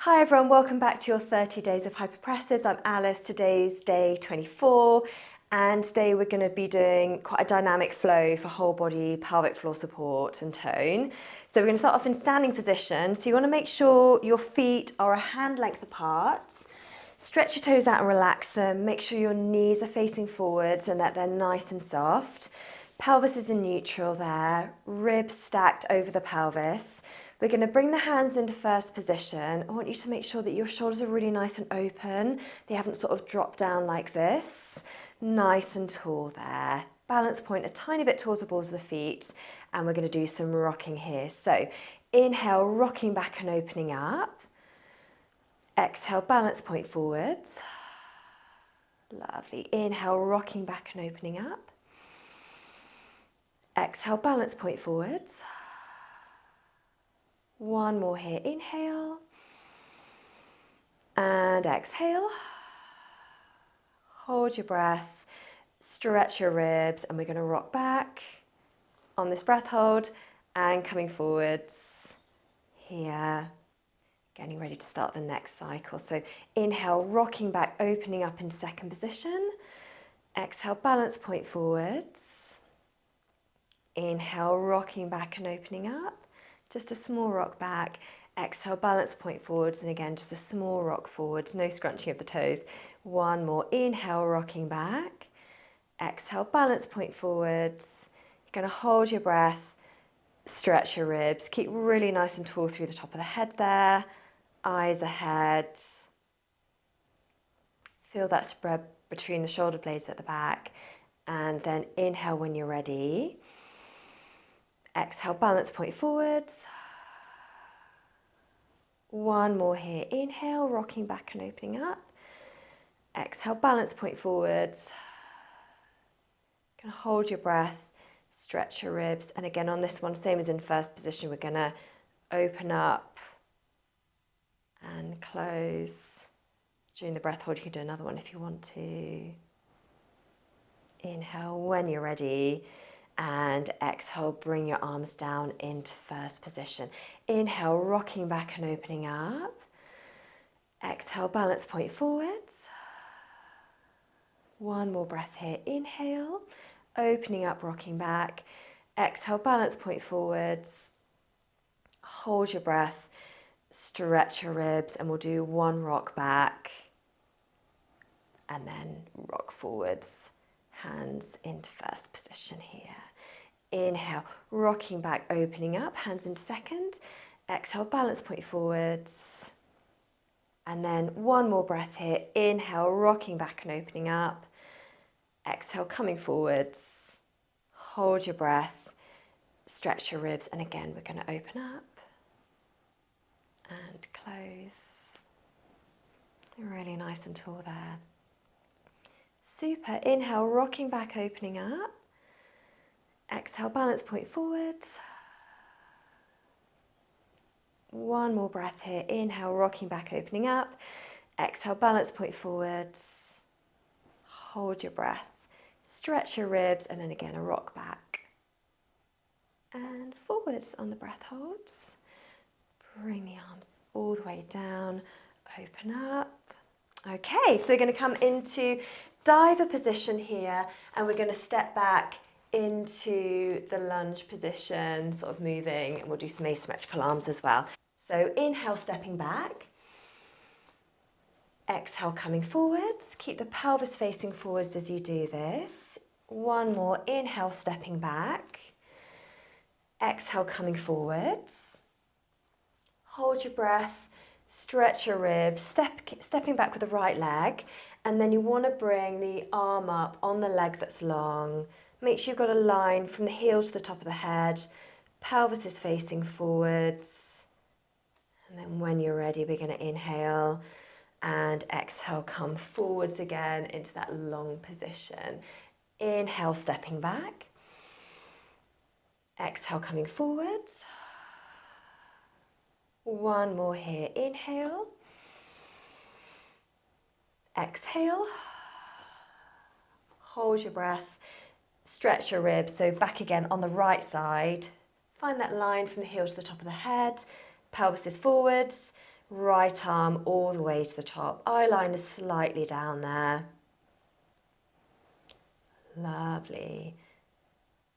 Hi everyone, welcome back to your 30 days of Hypopressives. I'm Alice, today's day 24, and today we're going to be doing quite a dynamic flow for whole body pelvic floor support and tone. So we're going to start off in standing position. So you want to make sure your feet are a hand length apart. Stretch your toes out and relax them. Make sure your knees are facing forwards and that they're nice and soft. Pelvis is in neutral there, ribs stacked over the pelvis. We're going to bring the hands into first position. I want you to make sure that your shoulders are really nice and open. They haven't sort of dropped down like this. Nice and tall there. Balance point a tiny bit towards the balls of the feet. And we're going to do some rocking here. So inhale, rocking back and opening up. Exhale, balance point forwards. Lovely. Inhale, rocking back and opening up. Exhale, balance point forwards. One more here, inhale and exhale. Hold your breath, stretch your ribs, and we're going to rock back on this breath hold and coming forwards here. Getting ready to start the next cycle. So inhale, rocking back, opening up in second position. Exhale, balance point forwards. Inhale, rocking back and opening up. Just a small rock back. Exhale, balance point forwards, and again just a small rock forwards, no scrunching of the toes. One more, inhale, rocking back. Exhale, balance point forwards. You're going to hold your breath, stretch your ribs, keep really nice and tall through the top of the head there, eyes ahead. Feel that spread between the shoulder blades at the back, and then inhale when you're ready. Exhale, balance point forwards. One more here, inhale, rocking back and opening up. Exhale, balance point forwards. Going to hold your breath, stretch your ribs, and again on this one, same as in first position, we're going to open up and close. During the breath hold, you can do another one if you want to. Inhale when you're ready. And exhale, bring your arms down into first position. Inhale, rocking back and opening up. Exhale, balance point forwards. One more breath here. Inhale, opening up, rocking back. Exhale, balance point forwards. Hold your breath, stretch your ribs, and we'll do one rock back. And then rock forwards. Hands into first position here. Inhale, rocking back, opening up, hands into second. Exhale, balance point forwards. And then one more breath here. Inhale, rocking back and opening up. Exhale, coming forwards. Hold your breath, stretch your ribs, and again, we're going to open up and close. Really nice and tall there. Super. Inhale, rocking back, opening up. Exhale, balance point forwards. One more breath here. Inhale, rocking back, opening up. Exhale, balance point forwards. Hold your breath. Stretch your ribs, and then again a rock back. And forwards on the breath holds. Bring the arms all the way down. Open up. Okay, so we're going to come into diver position here, and we're going to step back into the lunge position, sort of moving, and we'll do some asymmetrical arms as well. So inhale, stepping back. Exhale, coming forwards. Keep the pelvis facing forwards as you do this. One more, inhale, stepping back. Exhale, coming forwards. Hold your breath. Stretch your ribs, stepping back with the right leg, and then you want to bring the arm up on the leg that's long. Make sure you've got a line from the heel to the top of the head, pelvis is facing forwards, and then when you're ready, we're going to inhale and exhale, come forwards again into that long position. Inhale, stepping back. Exhale, coming forwards. One more here, inhale, exhale, hold your breath, stretch your ribs, so back again on the right side, find that line from the heel to the top of the head, pelvis is forwards, Right arm all the way to the top. Eyeliner slightly down there. Lovely.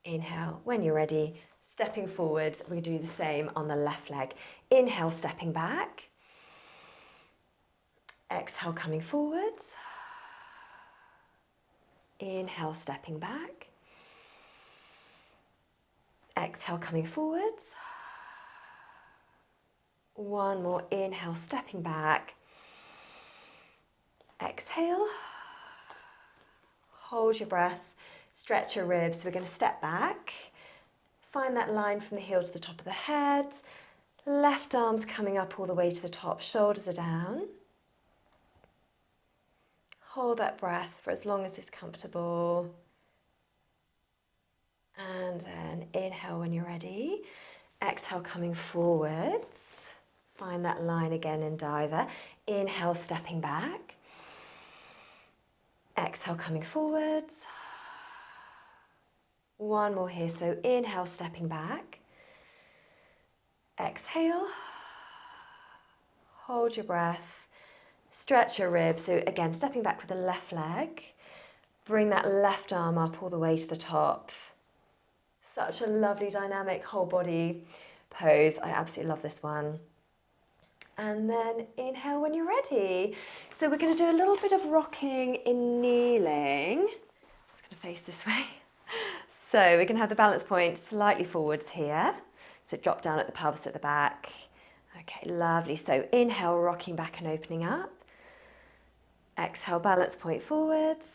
Inhale. When you're ready, stepping forwards, we're going to do the same on the left leg. Inhale, stepping back. Exhale, coming forwards. Inhale, stepping back. Exhale, coming forwards. One more. Inhale, stepping back. Exhale. Hold your breath. Stretch your ribs. We're going to step back. Find that line from the heel to the top of the head. Left arm's coming up all the way to the top. Shoulders are down. Hold that breath for as long as it's comfortable. And then inhale when you're ready. Exhale, coming forwards. Find that line again in diver. Inhale, stepping back. Exhale, coming forwards. One more here. So inhale, stepping back. Exhale. Hold your breath. Stretch your ribs. So again, stepping back with the left leg. Bring that left arm up all the way to the top. Such a lovely dynamic whole body pose. I absolutely love this one. And then inhale when you're ready. So we're going to do a little bit of rocking in kneeling. Just going to face this way. So we're going to have the balance point slightly forwards here. So drop down at the pelvis at the back. Okay, lovely. So inhale, rocking back and opening up. Exhale, balance point forwards.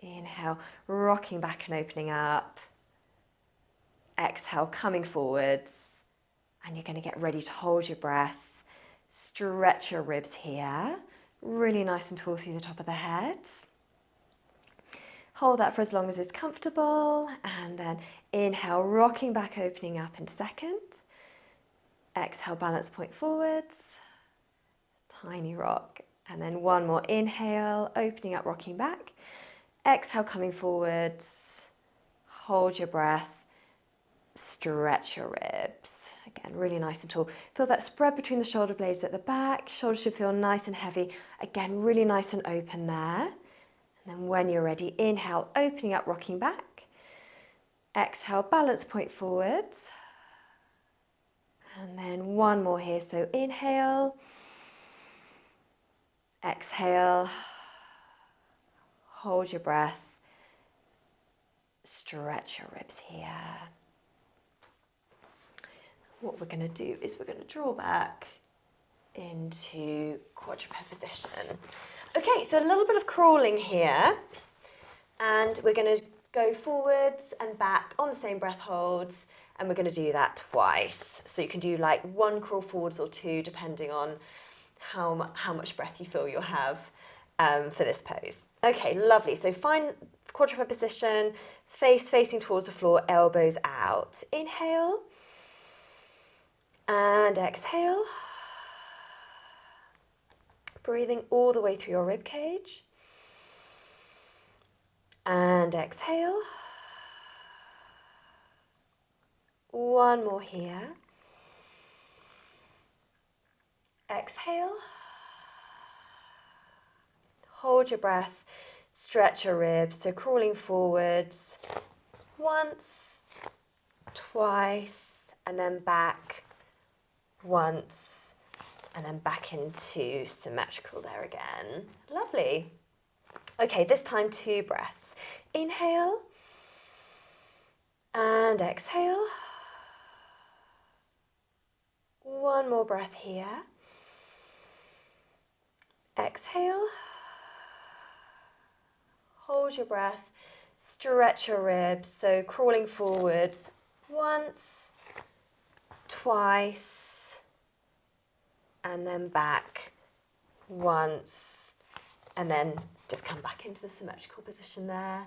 Inhale, rocking back and opening up. Exhale, coming forwards. And you're going to get ready to hold your breath. Stretch your ribs here. Really nice and tall through the top of the head. Hold that for as long as it's comfortable. And then inhale, rocking back, opening up in second. Exhale, balance point forwards. Tiny rock. And then one more inhale, opening up, rocking back. Exhale, coming forwards. Hold your breath. Stretch your ribs. Again, really nice and tall. Feel that spread between the shoulder blades at the back. Shoulders should feel nice and heavy. Again, really nice and open there. And then when you're ready, inhale, opening up, rocking back. Exhale, balance point forwards. And then one more here. So inhale. Exhale. Hold your breath. Stretch your ribs here. What we're going to do is we're going to draw back into quadruped position. Okay, so a little bit of crawling here. And we're going to go forwards and back on the same breath holds. And we're going to do that twice. So you can do like one crawl forwards or two, depending on how much breath you feel you'll have for this pose. Okay, lovely. So find quadruped position, face facing towards the floor, elbows out. Inhale. And exhale. Breathing all the way through your rib cage. And exhale. One more here. Exhale. Hold your breath. Stretch your ribs. So crawling forwards. Once, twice, and then back. Once, and then back into symmetrical there again. Lovely. Okay, this time 2 breaths. Inhale and exhale. One more breath here. Exhale. Hold your breath. Stretch your ribs. So crawling forwards. Once, twice, and then back once, and then just come back into the symmetrical position there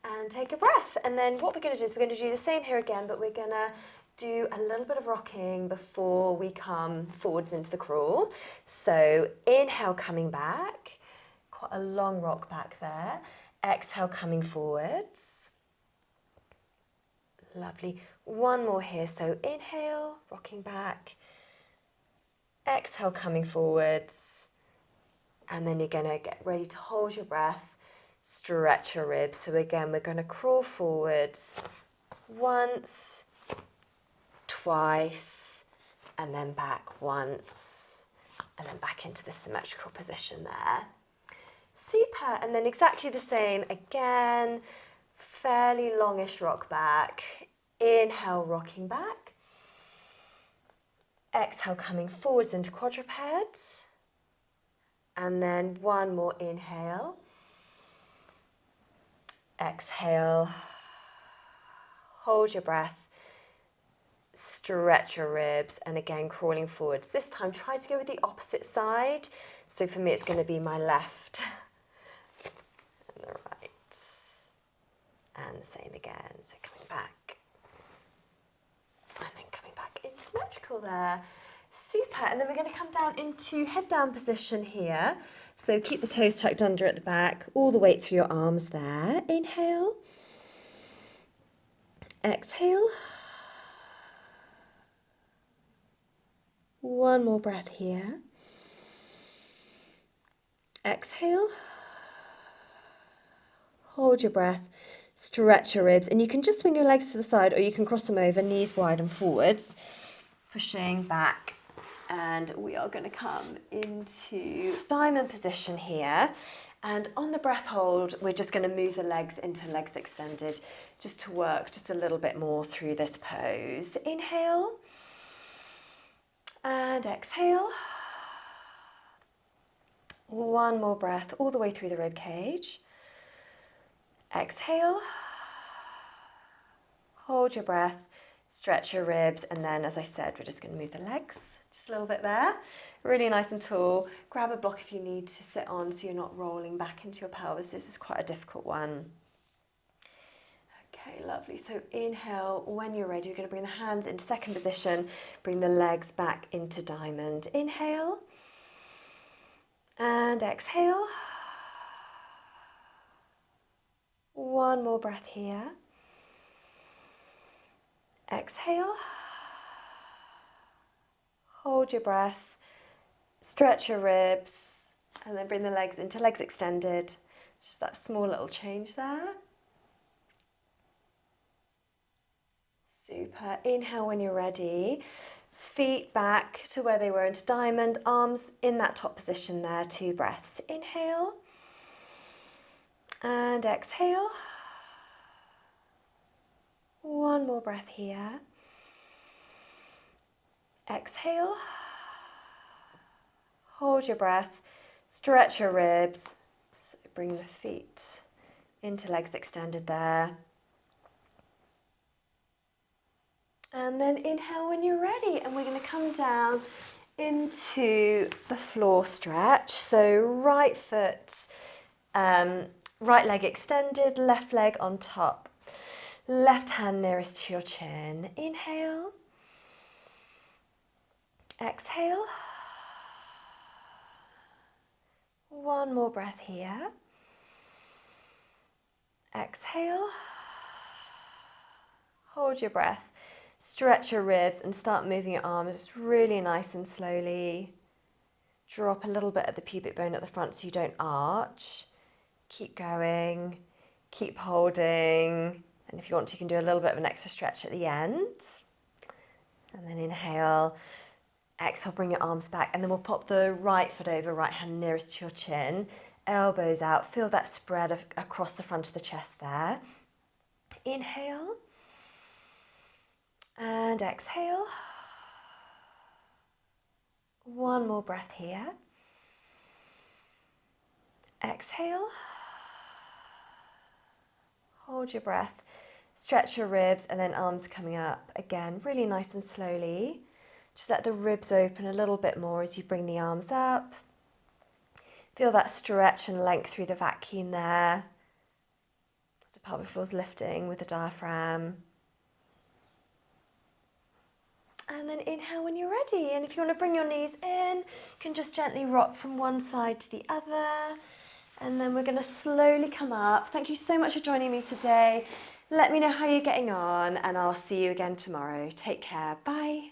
and take a breath. And then what we're going to do is we're going to do the same here again, but we're going to do a little bit of rocking before we come forwards into the crawl. So inhale, coming back, quite a long rock back there. Exhale, coming forwards. Lovely. One more here. So inhale, rocking back. Exhale, coming forwards. And then you're going to get ready to hold your breath, stretch your ribs. So again, we're going to crawl forwards once, twice, and then back once, and then back into the symmetrical position there. Super, and then exactly the same again, fairly longish rock back. Inhale, rocking back. Exhale, coming forwards into quadruped. And then one more inhale. Exhale, hold your breath, stretch your ribs, and again crawling forwards. This time try to go with the opposite side. So for me it's going to be my left and the right. And the same again, so coming back. And then coming back into symmetrical there. Super, and then we're going to come down into head down position here. So keep the toes tucked under at the back, all the weight through your arms there. Inhale. Exhale. One more breath here. Exhale. Hold your breath, stretch your ribs, and you can just swing your legs to the side or you can cross them over, knees wide and forwards, pushing back. And we are going to come into diamond position here. And on the breath hold, we're just going to move the legs into legs extended just to work just a little bit more through this pose. Inhale and exhale. One more breath all the way through the rib cage. Exhale. Hold your breath, stretch your ribs, and then, as I said, we're just going to move the legs just a little bit there. Really nice and tall. Grab a block if you need to sit on so you're not rolling back into your pelvis. This is quite a difficult one. Okay, lovely. So inhale, when you're ready, you're going to bring the hands into second position, bring the legs back into diamond. Inhale and exhale. One more breath here. Exhale. Hold your breath, stretch your ribs, and then bring the legs into legs extended. Just that small little change there. Super. Inhale when you're ready. Feet back to where they were into diamond, arms in that top position there, 2 breaths. Inhale and exhale. One more breath here. Exhale. Hold your breath, stretch your ribs. So bring the feet into legs extended there. And then inhale when you're ready, and we're going to come down into the floor stretch. So right foot, right leg extended, left leg on top, left hand nearest to your chin. Inhale. Exhale. One more breath here. Exhale. Hold your breath. Stretch your ribs and start moving your arms just really nice and slowly. Drop a little bit of the pubic bone at the front so you don't arch. Keep going. Keep holding. And if you want to, you can do a little bit of an extra stretch at the end. And then inhale. Exhale, bring your arms back, and then we'll pop the right foot over, right hand nearest to your chin, elbows out, feel that spread across the front of the chest there. Inhale and exhale. One more breath here. Exhale. Hold your breath, stretch your ribs, and then arms coming up again, really nice and slowly. Just let the ribs open a little bit more as you bring the arms up. Feel that stretch and length through the vacuum there. As the pelvic floor is lifting with the diaphragm. And then inhale when you're ready. And if you want to bring your knees in, you can just gently rock from one side to the other. And then we're going to slowly come up. Thank you so much for joining me today. Let me know how you're getting on, and I'll see you again tomorrow. Take care. Bye.